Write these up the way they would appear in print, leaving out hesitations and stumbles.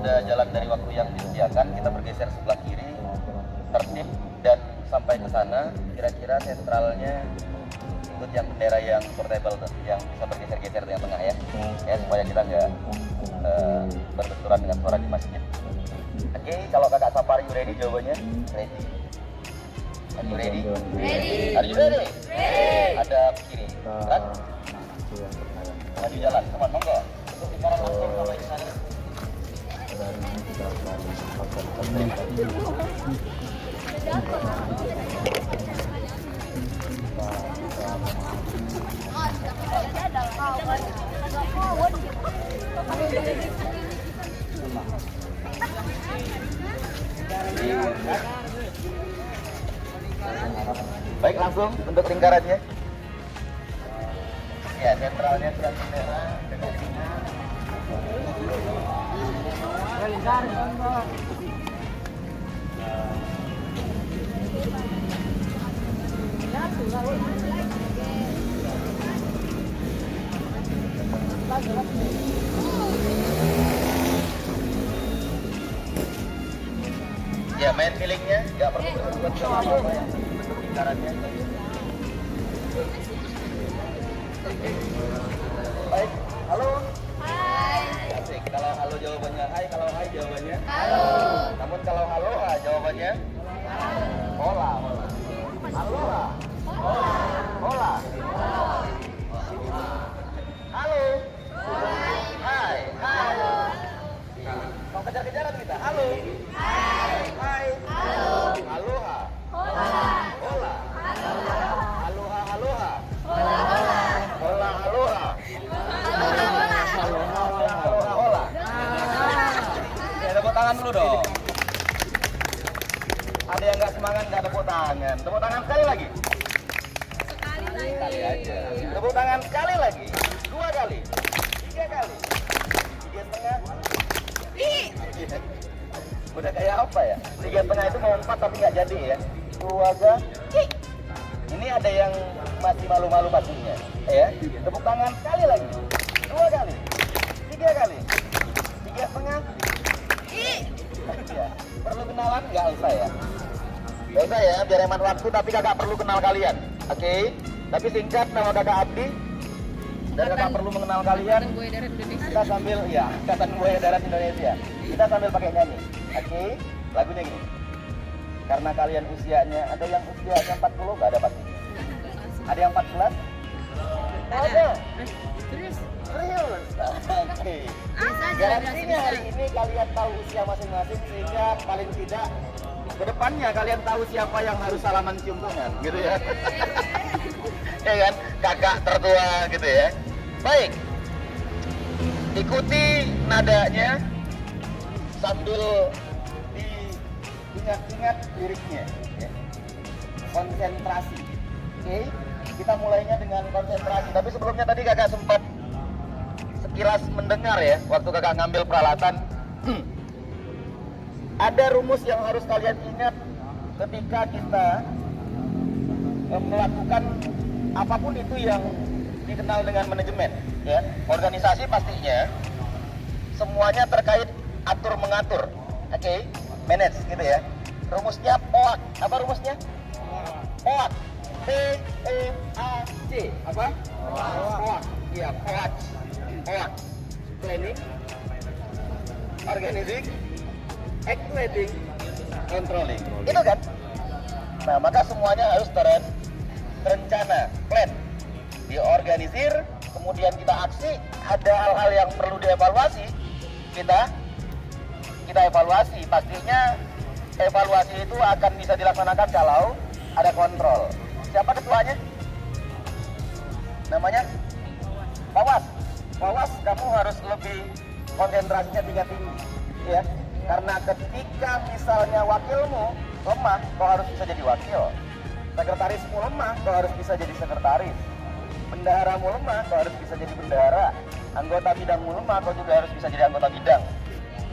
sudah jalan dari waktu yang disediakan, kita bergeser sebelah kiri, tertib dan sampai ke sana. Kira-kira sentralnya ikut yang bendera yang portable tuh, yang bisa bergeser-geser di tengah ya, supaya kita nggak berbenturan dengan suara di masjid. Oke, kalau kakak Sapari ready jawabannya? Ready. Are you ready? Ready. Are you ready? Ready. Ada kiri, kan? Maju jalan, teman monggo. Untuk lingkaran langsung sampai di sana. Baik, langsung untuk lingkarannya. Ya, sentralnya tiang bendera dengan ya, main feelingnya nggak perlu berbuat apa-apa ya untuk lingkarannya. Baik, halo. Hai. Asik, kalau halo jawabannya hai, kalau hai jawabannya Halo. namun kalau aloha jawabannya hola, hola. Aloha, hola. Halo. Hai. Mau kejar-kejaran kita? Halo. Hai. Aloha. Hola. Aloha, aloha. Hola, aloha. Aloha, hola. Ya, tepuk tangan dulu dong. Ada yang nggak semangat nggak tepuk tangan. Tepuk tangan sekali lagi. Sekali aja. Tepuk tangan sekali lagi. 2 kali. 3 kali. 3,5. Udah kayak apa ya? 3,5 itu mau 4 tapi nggak jadi ya. Keluarga. Ini ada yang masih malu-malu pastinya. Ya. Tepuk tangan sekali lagi. 2 kali. 3 kali. 3,5. Ya. Perlu kenalan nggak usah ya? Nggak usah ya, biar hemat waktu, tapi kakak perlu kenal kalian. Oke? Tapi singkat, nama kakak Abdi. Dan kakak perlu mengenal kalian. Kita sambil, ya, Ikatan Buaya Darat Indonesia. Kita sambil pakai nyanyi. Oke? Lagunya gini. Karena kalian usianya, ada yang usianya 40, nggak ada pasti. Ada yang 14? Ada. Serius? Oke. Garansinya hari ini kalian tahu usia masing-masing, sehingga paling tidak kedepannya kalian tahu siapa yang harus salaman cium tangan, gitu ya. Ya kan, kakak tertua gitu ya. Baik, ikuti nadanya sambil diingat-ingat liriknya ya. Konsentrasi. Oke, kita mulainya dengan konsentrasi. Tapi sebelumnya tadi kakak sempat sekilas mendengar ya, waktu kakak ngambil peralatan. Ada rumus yang harus kalian ingat ketika kita melakukan apapun itu yang dikenal dengan manajemen ya. Organisasi pastinya semuanya terkait atur mengatur. Oke, manage gitu ya. Rumusnya POAC. Apa rumusnya? POAC. P-O-A-C. Apa? POAC. Iya, POAC. POAC. Planning, organizing, activating, controlling. Itu kan? Nah, maka semuanya harus terencana, plan, diorganisir, kemudian kita aksi. Ada hal-hal yang perlu dievaluasi, kita evaluasi. Pastinya evaluasi itu akan bisa dilaksanakan kalau ada kontrol. Siapa ketuanya? Namanya Pawas. Pawas, kamu harus lebih konsentrasinya tinggi, ya. Karena ketika misalnya wakilmu lemah, kau harus bisa jadi wakil. Sekretarismu lemah, kau harus bisa jadi sekretaris. Bendaharamu lemah, kau harus bisa jadi bendahara. Anggota bidangmu lemah, kau juga harus bisa jadi anggota bidang.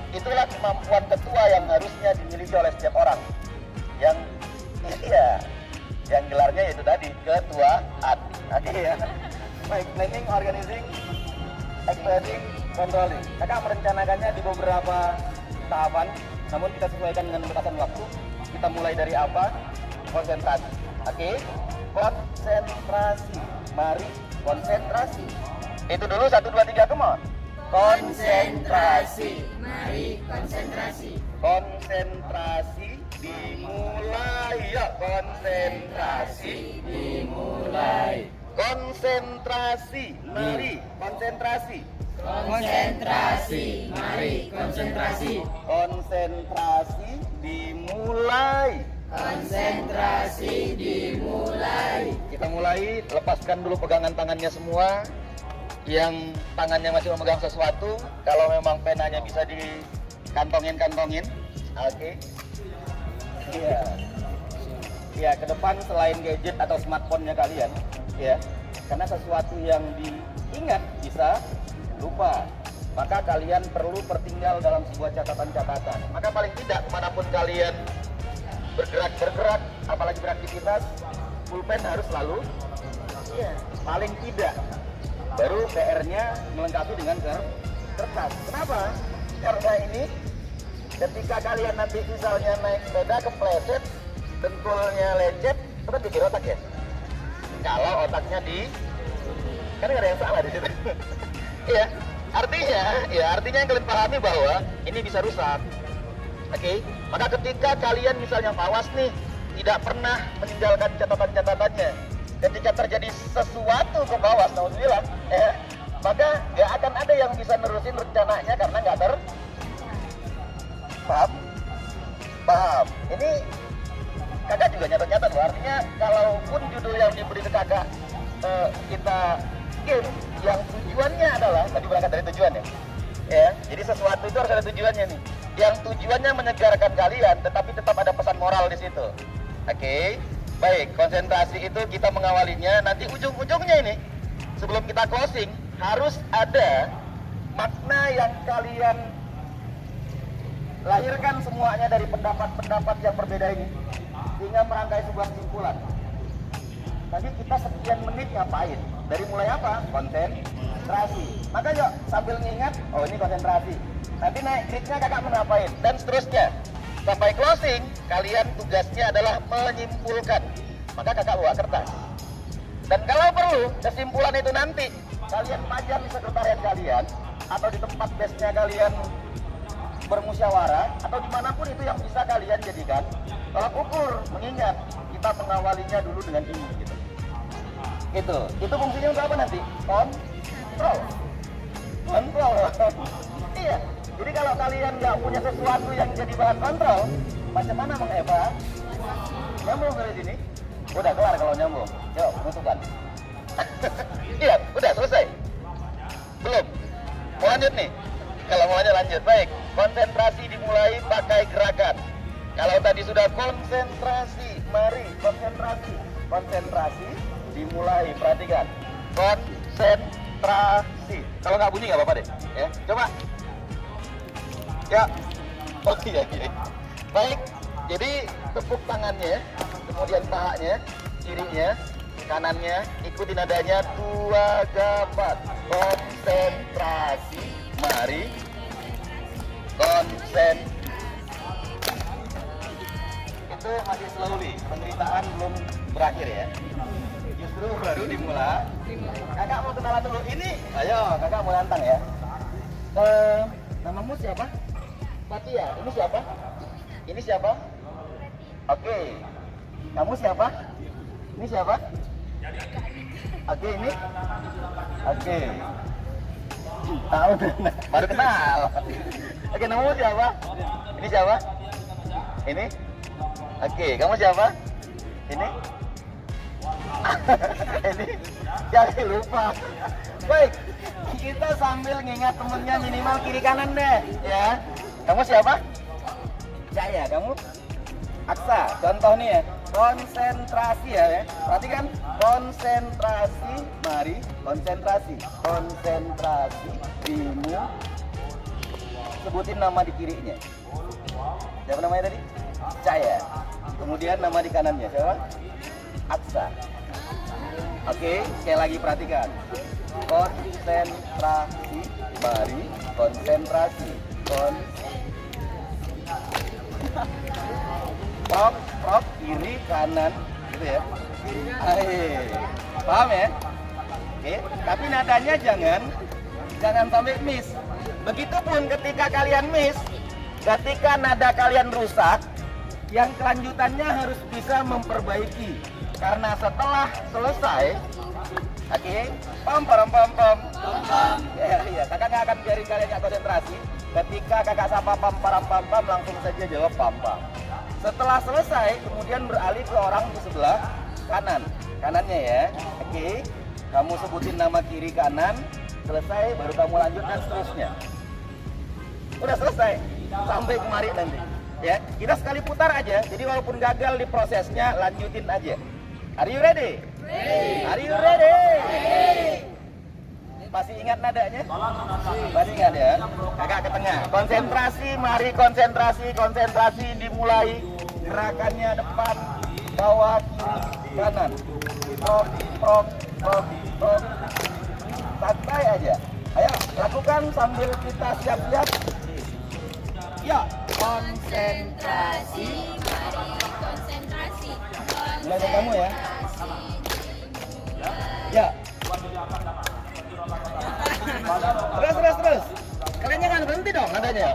Itulah kemampuan ketua yang harusnya dimiliki oleh setiap orang. Yang gelarnya yaitu tadi, ketuaan. Oke ya. Baik, planning, organizing, executing, controlling. Kakak merencanakannya di beberapa tahapan, namun kita sesuaikan dengan batasan waktu. Kita mulai dari apa? Konsentrasi. Oke? Konsentrasi. Mari konsentrasi. Itu dulu 1, 2, 3, come on. Konsentrasi. Mari konsentrasi. Konsentrasi dimulai. Ya, konsentrasi Dimulai. konsentrasi. Mari konsentrasi. Konsentrasi. Mari konsentrasi. Konsentrasi dimulai. Konsentrasi dimulai. Kita mulai, lepaskan dulu pegangan tangannya semua. Yang tangannya masih memegang sesuatu, kalau memang penanya bisa dikantongin. Oke. Iya. Ya, ke depan selain gadget atau smartphone-nya kalian, ya. Karena sesuatu yang diingat bisa lupa. Maka kalian perlu pertinggal dalam sebuah catatan-catatan. Maka paling tidak kemanapun kalian bergerak, apalagi beraktivitas, pulpen harus selalu, ya, paling tidak. Baru PR-nya melengkapi dengan kertas. Kenapa? Karena ini ketika kalian nanti misalnya naik sepeda kepleset, dengkulnya lecet, itu kan bikin otak ya. Kalau otaknya kan nggak ada yang salah di situ. Iya, artinya yang kalian pahami bahwa ini bisa rusak. Oke, maka ketika kalian misalnya mawas nih, tidak pernah meninggalkan catatan-catatannya, ketika terjadi sesuatu ke bawah, alhamdulillah, maka nggak akan ada yang bisa nerusin rencananya karena nggak paham. Ini kakak juga nyatat-nyatat loh. Artinya kalaupun judul yang diberi ke kakak kita game yang tujuannya adalah tadi berangkat dari tujuan ya. Jadi sesuatu itu harus ada tujuannya nih. Yang tujuannya menyegarkan kalian, tetapi tetap ada pesan moral di situ. Oke. Baik, konsentrasi itu kita mengawalinya. Nanti ujung-ujungnya ini, sebelum kita closing, harus ada makna yang kalian lahirkan semuanya dari pendapat-pendapat yang berbeda ini, sehingga merangkai sebuah kesimpulan. Tadi kita sekian menit ngapain? Dari mulai apa? Konsentrasi. Maka yuk sambil ngingat, oh ini konsentrasi. Nanti naik gridnya kakak mau ngapain? Dan seterusnya. Sampai closing, kalian tugasnya adalah menyimpulkan. Maka kakak bawa kertas. Dan kalau perlu, kesimpulan itu nanti kalian pajang di sekretariat kalian, atau di tempat base-nya kalian bermusyawarah, atau dimanapun itu yang bisa kalian jadikan tolak ukur. Mengingat, kita mengawalinya dulu dengan ini. Gitu. Itu fungsinya untuk apa nanti? Kontrol. Iya. Jadi kalau kalian nggak punya sesuatu yang jadi bahan kontrol, macam mana Bang Eva? Nyambung dari sini? Udah kelar kalau nyambung. Yuk, penutupan. Iya, udah selesai. Belum? Mau lanjut nih? Kalau mau lanjut. Baik, konsentrasi dimulai pakai gerakan. Kalau tadi sudah konsentrasi, mari konsentrasi. Konsentrasi dimulai, perhatikan. Konsentrasi. Kalau nggak bunyi nggak apa-apa deh. Ya, coba. Ya, oh iya. Baik, jadi tepuk tangannya, kemudian pahanya, kirinya, kanannya, ikuti nadanya 2 gapat. Konsentrasi, mari. Itu masih slowly, penderitaan belum berakhir ya. Justru baru dimulai. Kakak mau kenalan dulu. Ini, ayo kakak mau nantang ya. Namamu siapa? Fatia. Ini siapa? Ini siapa? Oke. Kamu siapa? Ini siapa? Oke, ini? Oke. Tahu baru kenal. Oke, namamu siapa? Ini siapa? Ini? Oke, kamu siapa? Ini? Ini? Jangan lupa. Baik, kita sambil ngingat temennya minimal kiri kanan deh, ya. Kamu siapa? Jaya, kamu? Aksa, contoh nih ya. Konsentrasi ya. Perhatikan, konsentrasi, mari konsentrasi. Konsentrasi, sebutin nama di kirinya. Siapa namanya tadi? Jaya. Kemudian nama di kanannya siapa? Aksa. Oke, sekali lagi perhatikan. Konsentrasi, mari konsentrasi. Prok, prok, kiri, kanan, gitu ya. Paham ya? Oke, tapi nadanya jangan sampai miss. Begitupun ketika kalian miss, ketika nada kalian rusak, yang kelanjutannya harus bisa memperbaiki. Karena setelah selesai, oke, pam. Ya, kakak nggak akan biarin kalian nggak konsentrasi. Ketika kakak sapa pam, langsung saja jawab pam. Setelah selesai, kemudian beralih ke orang di sebelah kanannya ya. Oke, kamu sebutin nama kiri kanan, selesai, baru kamu lanjut dan seterusnya. Udah selesai, sampai kemari nanti. Ya, kita sekali putar aja. Jadi walaupun gagal di prosesnya, lanjutin aja. Are you ready? Ready. Are you ready? Masih ingat nadanya? Masih ingat ya? Kakak ke tengah. Konsentrasi, mari konsentrasi dimulai. Gerakannya depan, bawah, kiri, kanan. Prok. Santai aja. Ayo, lakukan sambil kita siap-siap. Ya, Konsentrasi, mari konsentrasi. mulai dari kamu ya. Ya. Terus. Kalian jangan berhenti dong nadanya.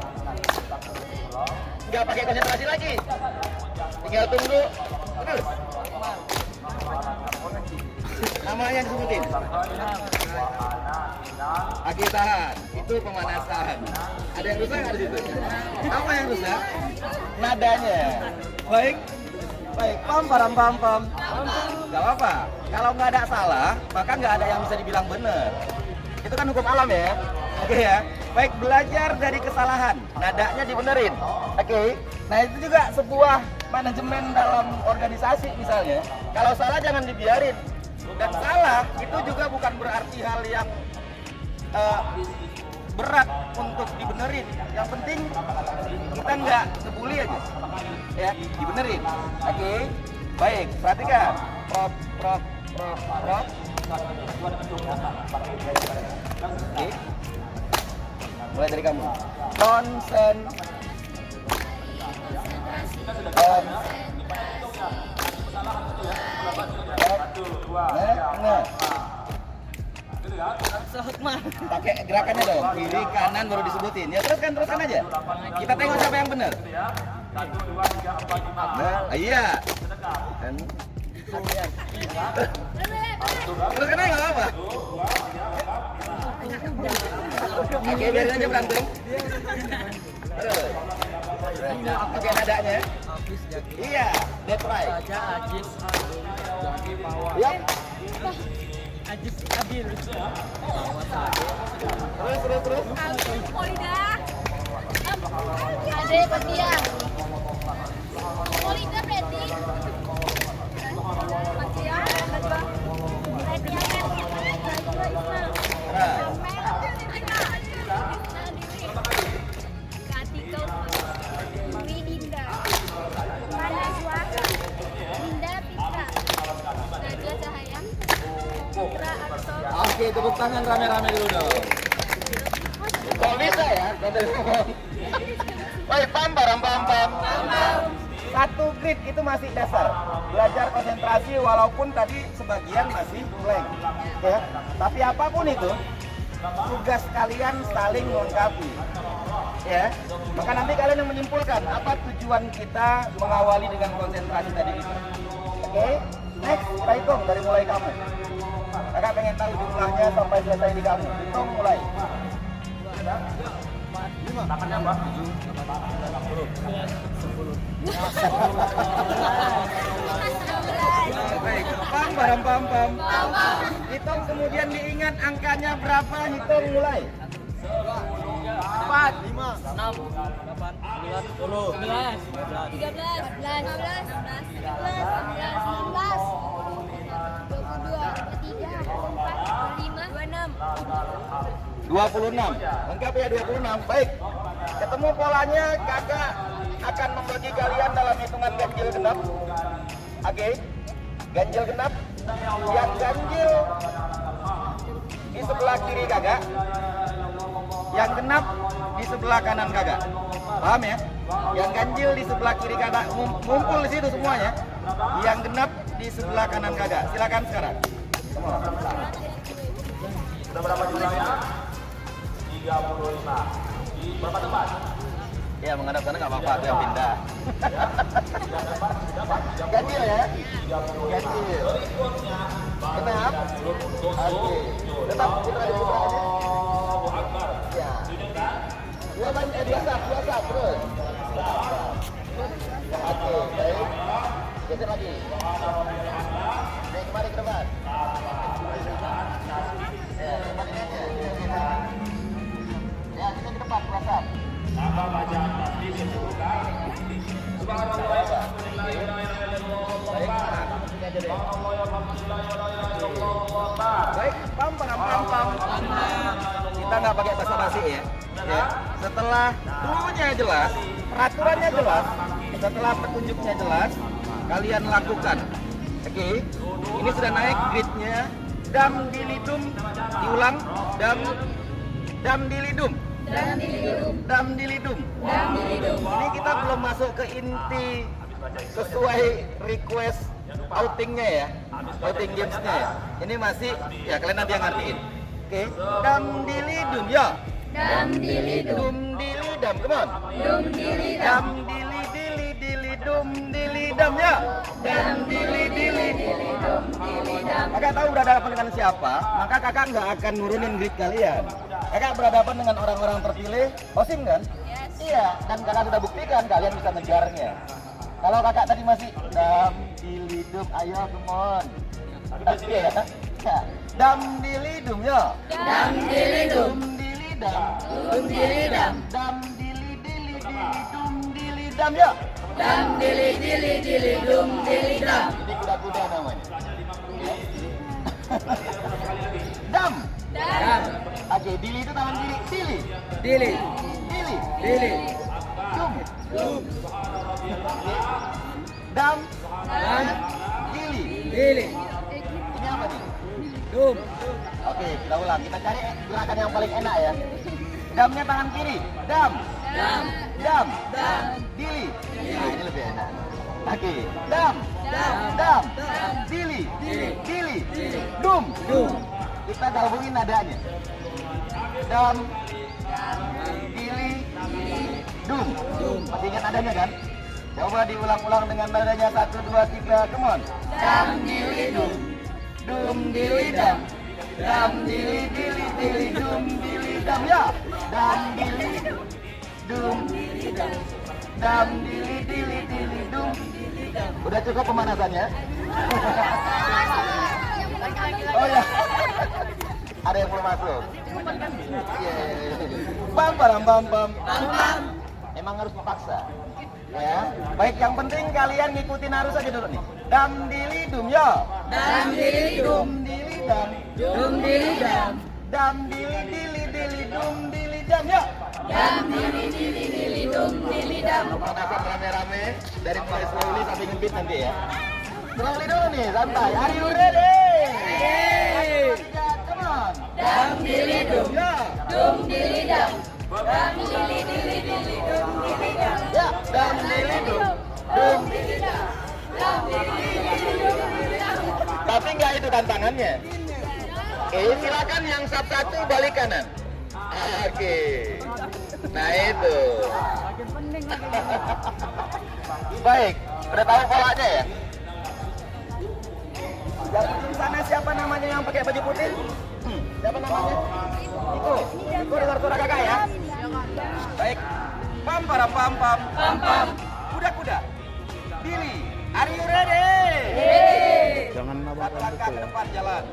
Nggak pakai konsentrasi lagi. Tinggal tunggu. Terus. Namanya disebutin. Aki tahan. Itu pemanasan. Ada yang rusak nggak di situ? Apa yang rusak? Nadanya. Baik. Pam. Gak apa-apa. Kalau nggak ada salah, maka nggak ada yang bisa dibilang benar. Itu kan hukum alam ya. Oke ya. Baik, belajar dari kesalahan. Nadanya dibenerin. Oke. Nah itu juga sebuah manajemen dalam organisasi misalnya. Kalau salah jangan dibiarin. Dan salah itu juga bukan berarti hal yang berat untuk dibenerin. Yang penting kita nggak ngebully aja. Ya, dibenerin. Oke. Baik, perhatikan. Prok. Oke. Mulai dari kamu. Konsen. Nah. Pakai gerakannya dong, kiri kanan baru disebutin. Ya teruskan aja. Kita tengok siapa yang benar. Nah, iya. Dan teruskan aja nggak apa-apa. Oke, biarin aja berantem. Terus. Oke, nadanya. Iya, that's right. Yap. Terus. Ada ikut dia. Polida berarti. Oke, tepuk tangan rame-rame dulu dong. Kalau bisa ya, baik, pam. Satu grid itu masih dasar. Belajar konsentrasi walaupun tadi sebagian masih blank. Ya. Tapi apapun itu, tugas kalian saling melengkapi. Ya. Maka nanti kalian yang menyimpulkan apa tujuan kita mengawali dengan konsentrasi tadi itu. Oke, next kita hitung dari mulai kamu. Kakak pengen tahu jumlahnya sampai selesai di kamu. Hitung mulai. 5. Tangannya Mbak. 10. Baik, pam. Hitung kemudian diingat angkanya berapa, hitung mulai. 4, 5, 6, 8, 9, 10, 11, 13, 14, 15, 26. Lengkap ya 26. Baik. Ketemu polanya, kakak akan membagi kalian dalam hitungan ganjil genap. Oke. Ganjil genap. Yang ganjil di sebelah kiri kakak. Yang genap di sebelah kanan kakak. Paham ya? Yang ganjil di sebelah kiri kakak ngumpul di situ semuanya. Yang genap di sebelah kanan kakak. Silakan sekarang. Sudah berapa jumlahnya? 35. Di berapa tempat? Ya menghadap sana nggak apa-apa, aku yang pindah. Ganjil ya? Ganjil. Genap. Oke. Tetap putra di putra aja. Ya. Biasa terus. Oke, baik. Geser lagi. Naik kembali ke depan. Ya, kembali aja. Ya, kita ke depan, puasa. Nama bacaan tasbih disebutkan. Subhanallah. Baik, pam. Kita nggak pakai basa-basi ya. Setelah cluenya jelas, peraturannya jelas, setelah petunjuknya jelas, kalian lakukan. Oke, ini sudah naik gridnya. Dam dilidum, diulang. Dam dilidum. Ini kita belum masuk ke inti sesuai request outingnya ya, outing gamesnya ya. Ini masih ya kalian nanti yang ngertiin. Oke, dam dilidum ya. Dum dilidam, come on. Dum dilidam ya. Dam dilidam. Kakak tahu berhadapan dengan siapa, maka kakak nggak akan nurunin grid kalian. Kakak berhadapan dengan orang-orang terpilih, Osim kan? Yes. Iya, dan kakak sudah buktikan kalian bisa ngejarnya. Kalau kakak tadi masih dam dilidum, ayo come on. Oke ya. Dam dilidum ya. Dam dilidum. Dam dilidam ya. Dam dilidum. Ini kuda-kuda namanya. Dam. Oke, dili itu tangan kiri. Dili. Dum. Dam. Dili. Ini apa nih? Dum. Oke, kita ulang. Kita cari gerakan yang paling enak ya. Damnya tangan kiri. Dam. Dili. Nah, ini lebih enak. Oke. Dam. Dili. Dum. Kita gabungin nadanya. Dam. Dili. Dum. Masih ingat nadanya kan? Coba diulang-ulang dengan nadanya 1, 2, 3. Come on. Dam dili dum. Dum dili dam. Dam dili dum dili dam ya. Dam dili dum dili dam. Dam dili dum dili dam. Udah cukup pemanasannya? Oh ya. Ada yang belum masuk. Bam. Emang harus dipaksa. Ya. Baik, yang penting kalian ngikutin arus aja dulu nih. Dam dilidum ya. Dam dilidum dilidam. Dum dilidam. Dam dilidum dilidam ya. Dam dilidum dilidam. Pemanasan rame-rame dari mulai slowly sampai ngebit nanti ya. Slowly dulu nih, santai. Are you ready? Come on. Dam dilidum ya. Dum dilidam. Dam dilidum dilidam. Ya, dam dilidum. Dum dilidam. Dam dilidum. Tapi nggak itu tantangannya. Oke, silakan yang satu-satu balik kanan. Oke. Nah itu. Baik, udah tahu polanya ya? Yang ujung sana siapa namanya yang pakai baju putih? Siapa namanya? Iko di luar kakak ya? Baik. Pam. Kuda. Billy, are you ready? Jangan nabrak Satu langkah ke depan jalan.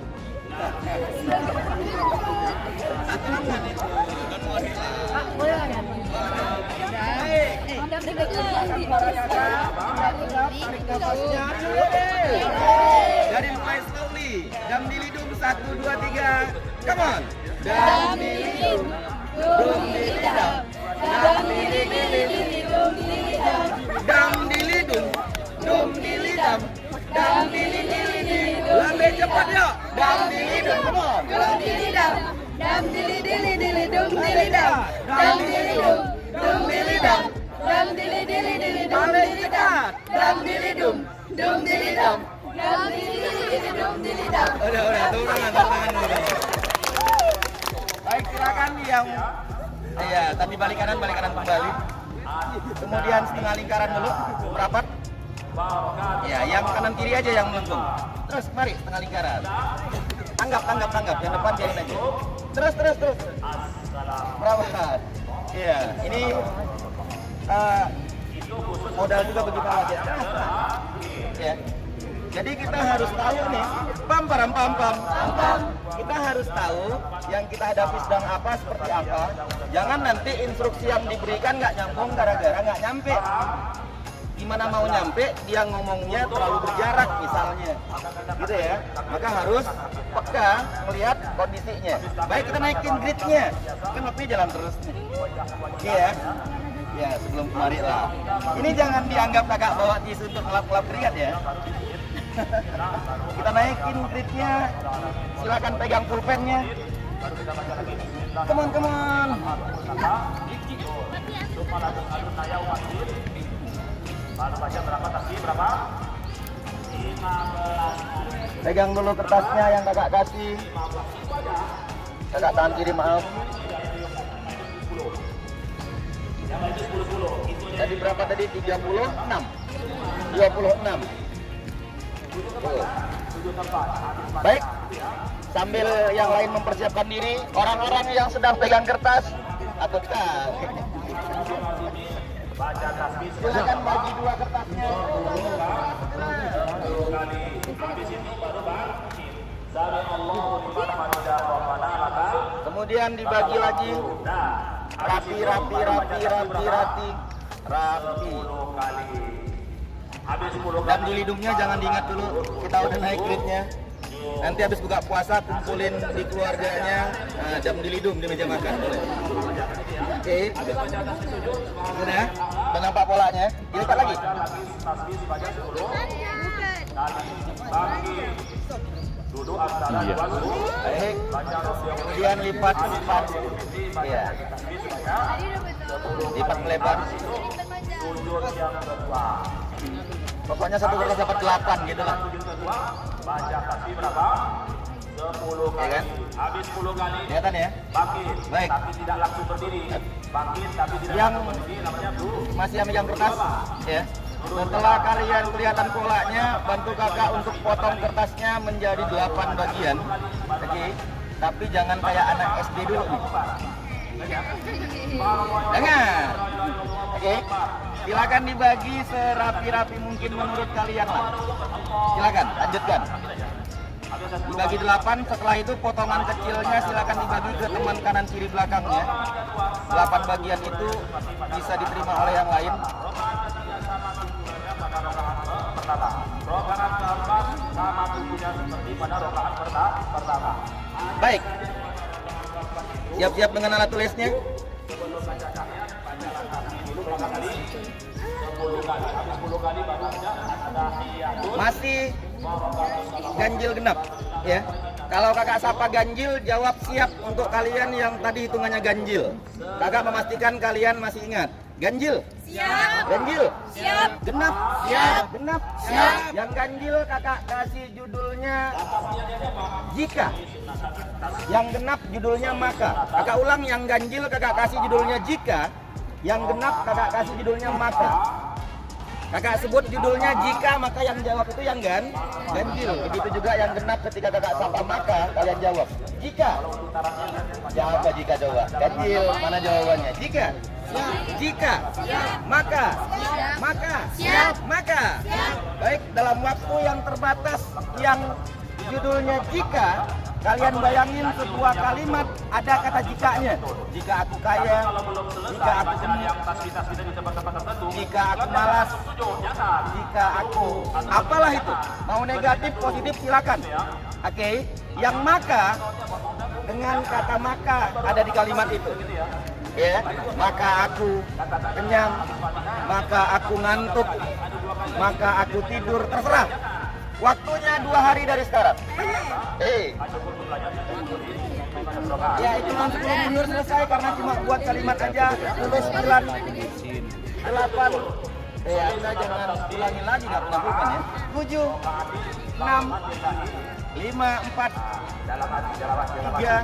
Satu langkah nih. Dari mulai slowly. Dam dilidum 1, 2, 3. Come on. Dam dilidum. Dum dilidam. Dam dilidum. Dam dilidum. Dum dilidam. Dam dilidum. Lebih cepat ya. Dam dilidum. Come on. Dum dilidam. Dam dilidum dilidum dilidam. Dam dilidum. Dum dilidam. Dam dilidum. dam dili dum dili dam dum dili dam. Udah, tepuk tangan dulu. Baik, silakan yang tadi balik kanan kembali. Kemudian setengah lingkaran dulu, merapat. Ya, yang kanan kiri aja yang melengkung. Terus, mari setengah lingkaran. Tanggap. Yang depan biarin aja. Terus. Merapat. Iya, ini modal juga bagi para aja. Ya. Jadi kita harus tahu nih, pam. Kita harus tahu yang kita hadapi sedang apa, seperti apa. Jangan nanti instruksi yang diberikan nggak nyambung gara-gara nggak nyampe. Gimana mau nyampe, dia ngomongnya terlalu berjarak misalnya, gitu ya. Maka harus peka melihat kondisinya. Baik, kita naikin gridnya, kan waktunya jalan terus nih. Iya. Ya, sebelum kemari lah. Ini jangan dianggap kakak bawa tisu untuk ngelap-ngelap keringat ya. Kita naikin gridnya, silakan pegang pulpennya. Come on. Pegang dulu kertasnya yang kakak kasih. Kakak tangan kiri, maaf. Tadi berapa tadi? 36. 26. Tuh. Baik. Sambil yang lain mempersiapkan diri, orang-orang yang sedang pegang kertas, akutkan. Silakan bagi dua kertasnya. Kemudian dibagi lagi. Rapi. Dan di hidungnya jangan diingat dulu, kita udah naik gridnya. Nanti habis buka puasa kumpulin di keluarganya, dam di hidung di meja makan. Oke. Udah nampak polanya. Dilipat lagi. Baik. Kemudian lipat. Iya. Lipat melebar. Pokoknya satu kertas dapat 8 gitu lah. Baca kasih berapa? 10 kali. Ya kan? Habis 10 kali. Kelihatan ya? Bangkit. Baik. Tapi tidak langsung berdiri. Bangkit tapi tidak Yang langsung berdiri namanya masih megang kertas ya. Setelah kalian kelihatan polanya, bantu kakak untuk potong kertasnya menjadi 8 bagian. Oke. Tapi jangan kayak anak SD dulu nih. Dengar. Oke. Silakan dibagi serapi-rapi mungkin menurut kalian lah. Silakan, lanjutkan. Dibagi 8, setelah itu potongan kecilnya silakan dibagi ke teman kanan kiri belakangnya. 8 bagian itu bisa diterima oleh yang lain. rokaat keempat sama tubuhnya seperti pada rokaat pertama. Baik. Siap-siap dengan alat tulisnya. 10 kali, habis 10 kali baru ada tahiyatun. Masih ganjil genap ya. Kalau kakak sapa ganjil, jawab siap untuk kalian yang tadi hitungannya ganjil. Kakak memastikan kalian masih ingat. Ganjil? Siap. Ganjil? Siap. Genap? Siap. Genap? Siap. Yang ganjil kakak kasih judulnya jika. Yang genap judulnya maka. Kakak ulang, yang ganjil kakak kasih judulnya jika. Yang genap kakak kasih judulnya maka. Kakak sebut judulnya jika, maka yang jawab itu yang ganjil. Begitu juga yang genap ketika kakak sapa maka, kalian jawab jika. Jawab jika, coba. Ganjil, mana jawabannya? Jika. Jika. Maka. Maka. Maka. Baik, dalam waktu yang terbatas yang judulnya jika, kalian bayangin sebuah kalimat ada kata jikanya. Jika aku kaya, jika aku gemuk, jika aku malas, jika aku apalah itu. Mau negatif, positif silakan. Oke, yang maka dengan kata maka ada di kalimat itu. Ya, maka aku kenyang, maka aku ngantuk, maka aku tidur, terserah. Waktunya 2 hari dari sekarang. Ya, itu langsung 10 mundur selesai karena cuma buat kalimat aja. 10, 9, 8, Anda jangan ulangi lagi, nggak pernah bukan ya. 7, 6, 5, 4, 3,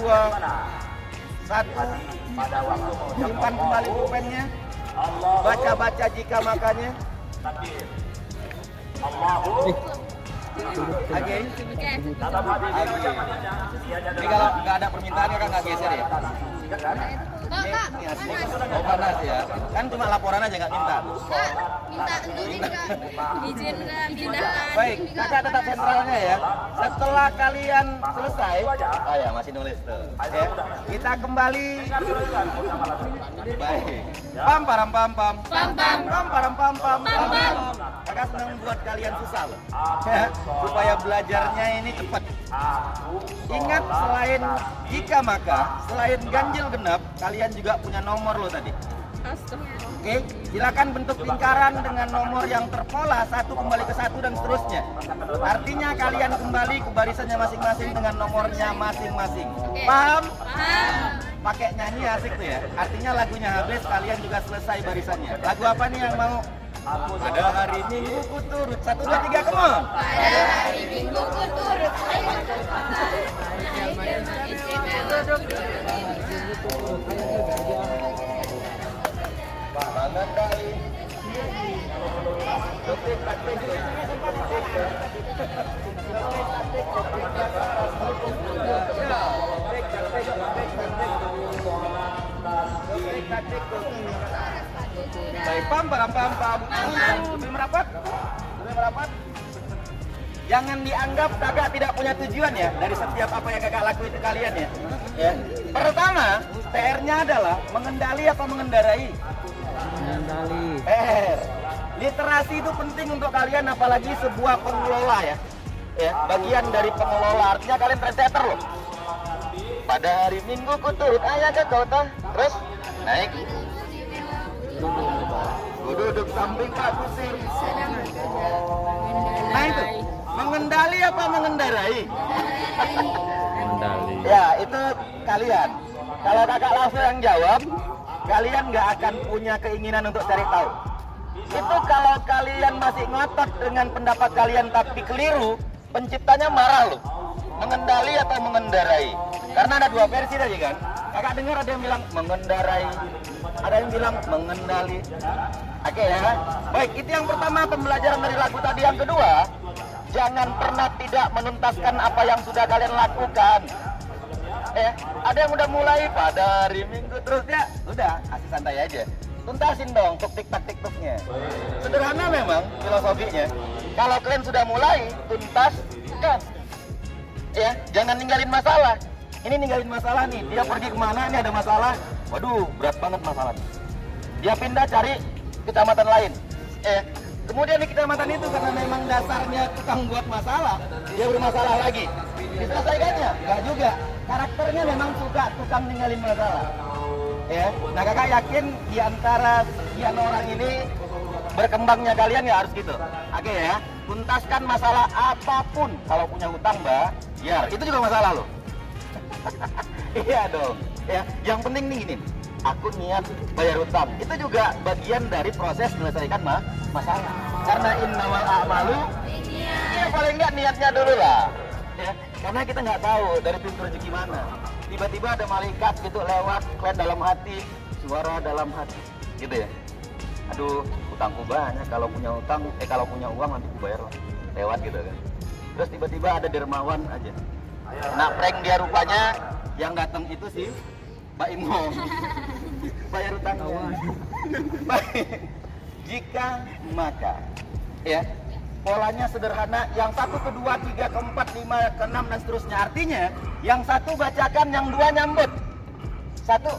2, 1. Simpan kembali pulpennya. Baca-baca jika makanya. Oke. Ini kalau nggak ada permintaan kan nggak geser ya? Ini asli. Oh panas ya. Kan cuma laporan aja nggak minta. Kak, minta untuk ini Kak. Izin pindahkan. Baik, kakak tetap sentralnya ya. Setelah kalian selesai, ya masih nulis tuh. Ya, kita kembali. Baik. Pam param pam pam. Pam pam. Pam param pam pam. Pam pam. Kakak senang buat kalian susah loh. Ya, supaya belajarnya ini cepat. Ingat selain jika maka, selain ganjil genap, kalian juga punya nomor loh tadi. Oke, silakan bentuk lingkaran dengan nomor yang terpola 1 kembali ke 1 dan seterusnya. Artinya kalian kembali ke barisannya masing-masing dengan nomornya masing-masing. Paham? Paham. Pakai nyanyi asik tuh ya. Artinya lagunya habis, kalian juga selesai barisannya. Lagu apa nih yang mau? Pada hari Minggu ku turut 1, 2, 3, come on. Pada hari Minggu ku turut. Mengendali. Baik, pam pam pam pam. Lebih merapat. Lebih merapat. Jangan dianggap kakak tidak punya tujuan ya dari setiap apa yang kakak lakuin ke kalian ya. Ya. Pertama, PR-nya adalah mengendali apa mengendarai? Mengendali. PR. Literasi itu penting untuk kalian apalagi sebuah pengelola ya. Ya, bagian dari pengelola. Artinya kalian translator loh. Pada hari Minggu ku turut ayah ke kota. Terus naik. Ku duduk samping Pak Kusir. Nah itu, mengendali apa mengendarai? Mengendali. Ya, itu kalian. Kalau kakak langsung yang jawab, kalian nggak akan punya keinginan untuk cari tahu. Itu kalau kalian masih ngotot dengan pendapat kalian tapi keliru, penciptanya marah loh. Mengendali atau mengendarai? Karena ada dua versi tadi kan. Kakak dengar ada yang bilang mengendarai, ada yang bilang mengendali. Oke ya. Baik, itu yang pertama pembelajaran dari lagu tadi. Yang kedua, jangan pernah tidak menuntaskan apa yang sudah kalian lakukan. Ada yang udah mulai pada hari Minggu terus ya, udah kasih santai aja. Tuntasin dong tuk tik tak tiktuknya. Sederhana memang filosofinya. Kalau kalian sudah mulai, tuntaskan. Ya, jangan ninggalin masalah. Ini ninggalin masalah nih. Dia pergi kemana? Ini ada masalah. Waduh, berat banget masalahnya. Dia pindah cari kecamatan lain. Kemudian di kecamatan itu karena memang dasarnya tukang buat masalah, dia bermasalah lagi. Diselesaikannya? Enggak juga. Karakternya memang suka tukang ninggalin masalah. Ya, nah kakak yakin di antara sekian orang ini berkembangnya kalian ya harus gitu. Oke ya, tuntaskan masalah apapun. Kalau punya hutang, Mbak, ya itu juga masalah loh. Iya dong. Ya, yang penting nih gini. Aku niat bayar hutang. Itu juga bagian dari proses menyelesaikan masalah. Karena innamal a'malu, ya paling nggak niatnya dulu lah. Ya, karena kita nggak tahu dari pintu rezeki mana. Tiba-tiba ada malaikat gitu lewat, kalian dalam hati, suara dalam hati, gitu ya. Aduh, hutangku banyak. Kalau punya hutang, kalau punya uang nanti aku bayar lah. Lewat gitu kan. Terus tiba-tiba ada dermawan aja. Nah, prank dia rupanya yang datang itu sih Mbak Imong. Bayar hutangnya. Baik. Jika maka, ya. Polanya sederhana, yang 1 ke 2, 3 ke 4, 5 ke 6 dan seterusnya. Artinya, yang satu bacakan, yang dua nyambut. Satu,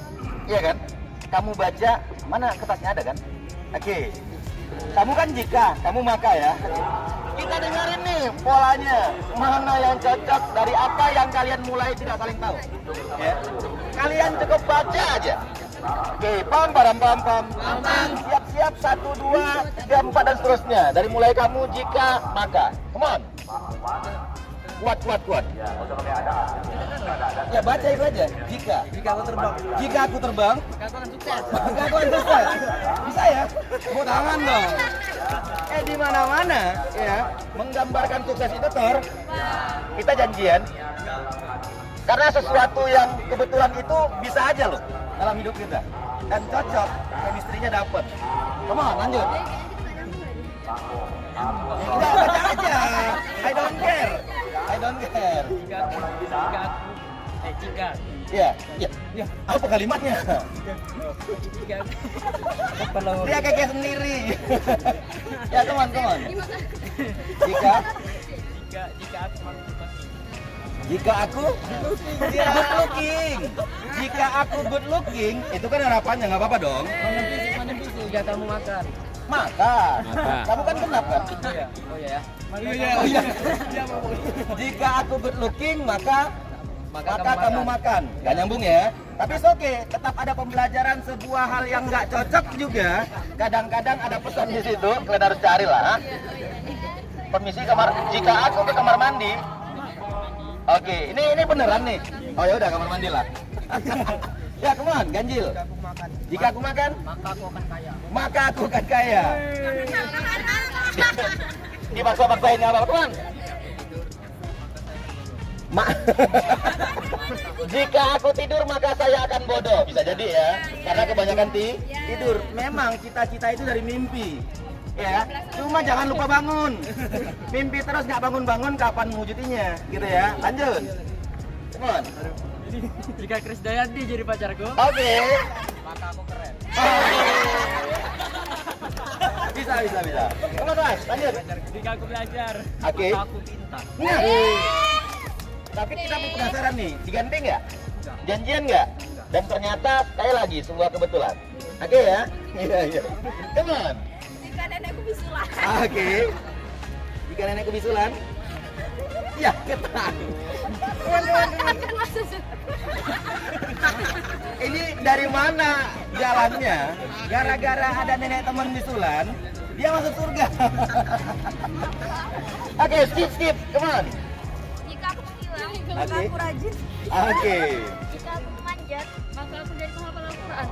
iya kan? Kamu baca, mana kertasnya ada kan? Oke. Kamu kan jika, kamu maka ya. Kita dengerin nih polanya, mana yang cocok dari apa yang kalian mulai tidak saling tahu. Ya. Kalian cukup baca aja. Oke, pam pam pam pam. Siap-siap 1 2 3 4 dan seterusnya. Dari mulai kamu jika maka. Come on. Kuat. Ya, untuk pakai ada. Ya baca itu aja. Jika aku terbang. Jika aku terbang. Maka aku akan sukses. Bisa ya? Tepuk tangan dong. Di mana-mana ya menggambarkan sukses itu kita janjian. Karena sesuatu yang kebetulan itu bisa aja loh dalam hidup kita. Dan cocok, chemistry-nya dapet. Come on, lanjut. Udah baca aja. I don't care. Jika Iya. Apa kalimatnya? Dia kayak sendiri. Ya, come on. Jika aku good looking. Jika aku good looking, itu kan harapannya, nggak apa-apa dong. jika kamu makan. Makan. Kamu kan genap kan? Oh iya ya. Iya. Jika aku good looking, maka kamu makan. Gak nyambung ya. Tapi oke, tetap ada pembelajaran sebuah hal yang nggak cocok juga. Kadang-kadang ada pesan di situ, kalian harus cari lah. Permisi jika aku ke kamar mandi. Oke, ini beneran nih. Oh ya udah kamar mandi lah. Ya, come on, ganjil. Jika aku makan, maka aku akan kaya. Dipaksa-paksain apa, teman? Jika aku tidur maka saya akan bodoh. Bisa jadi ya, karena kebanyakan tidur. Memang cita-cita itu dari mimpi. Ya, cuma jangan lupa bangun. Mimpi terus nggak bangun-bangun, kapan mewujudinya? Gitu ya. Lanjut. Come on. Jika Krisdayanti jadi pacarku, Oke. maka aku keren. Bisa. Come on, Mas. Lanjut. Jika aku belajar, Oke. maka aku pintar. Nah. Tapi kita penasaran nih, diganti nggak? Janjian nggak? Dan ternyata sekali lagi sebuah kebetulan. Oke ya? Iya. Come on. Jika nenekku bisulan. Oke. Jika nenekku bisulan? Ya, ketan. Ini dari mana jalannya? Gara-gara ada nenek teman bisulan, dia masuk surga. Oke, skip. Come on. Jika aku hilang, maka Oke. aku rajin. Oke. Jika aku manjat, maka aku jadi penghafal Al-Quran.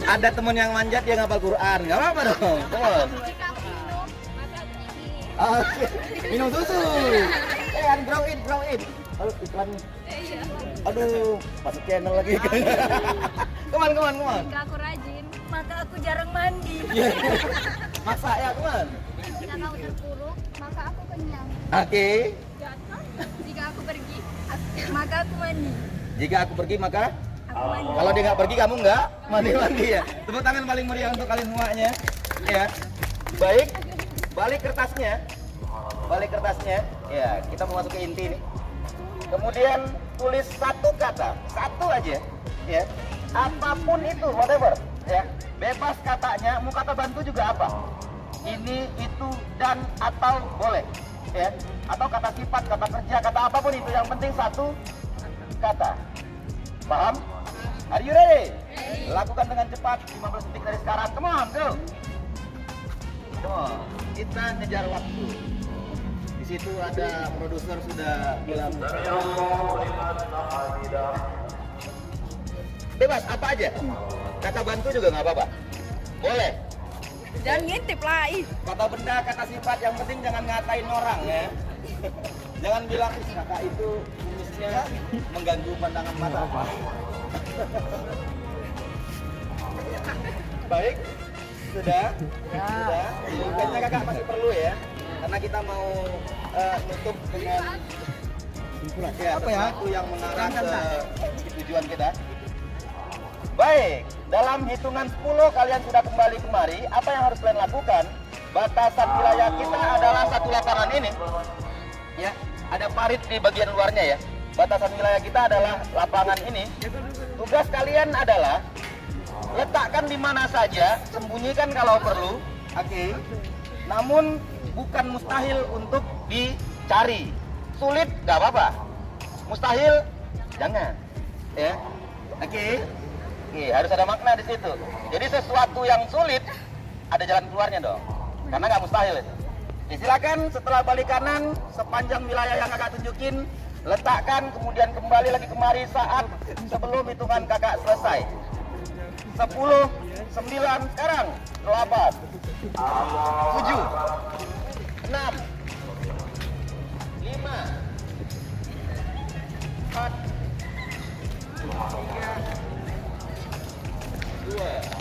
Ada temen yang manjat dia ngapal Quran, nggak apa-apa dong. Come on. Jika aku minum, maka aku tinggi. Oke. Minum susu. Grow in. Aduh, iklan. Aduh, masuk channel lagi. Come on. Jika aku rajin, maka aku jarang mandi. Maksa ya, come on. Jika kamu terpuruk, maka aku kenyang. Oke. Jika aku pergi, maka aku mandi. Jika aku pergi maka Aku mandi. kalau dia nggak pergi kamu nggak mandi ya. Tepuk tangan paling meriah untuk kalian semuanya. Ya. Baik. Balik kertasnya. Ya, kita mau masuk ke inti nih. Kemudian tulis satu kata, satu aja. Ya. Apapun itu, whatever. Ya. Bebas katanya, mau kata bantu juga apa? Ini, itu, dan, atau boleh. Ya. Atau kata sifat, kata kerja, kata apapun itu. Yang penting satu kata. Paham? Are you ready? Lakukan dengan cepat 15 detik dari sekarang. Come on, go. Come on. Kita ngejar waktu. Di situ ada produser sudah bilang. Bebas apa aja. Kata bantu juga nggak apa-apa. Boleh. Jangan ngintip lah. Kata benda, kata sifat, yang penting jangan ngatain orang ya. Jangan bilang kata itu jenisnya mengganggu pandangan mata. Baik, sudah. Kayaknya kakak masih perlu ya, karena kita mau nutup dengan sesuatu yang mengarah ke tujuan kita. Baik, dalam hitungan 10 kalian sudah kembali kemari. Apa yang harus kalian lakukan? Batasan wilayah kita adalah satu lapangan ini. Ya, ada parit di bagian luarnya ya. Batasan wilayah kita adalah lapangan ini. Tugas kalian adalah letakkan di mana saja, sembunyikan kalau perlu. Oke. Namun bukan mustahil untuk dicari. Sulit nggak apa-apa. Mustahil jangan. Ya. Oke. Harus ada makna di situ. Jadi sesuatu yang sulit ada jalan keluarnya dong. Karena nggak mustahil itu. Silakan setelah balik kanan sepanjang wilayah yang kakak tunjukin, letakkan kemudian kembali lagi kemari saat sebelum hitungan kakak selesai. 10, 9, sekarang 8, 7, 6, 5, 4, 3, 2,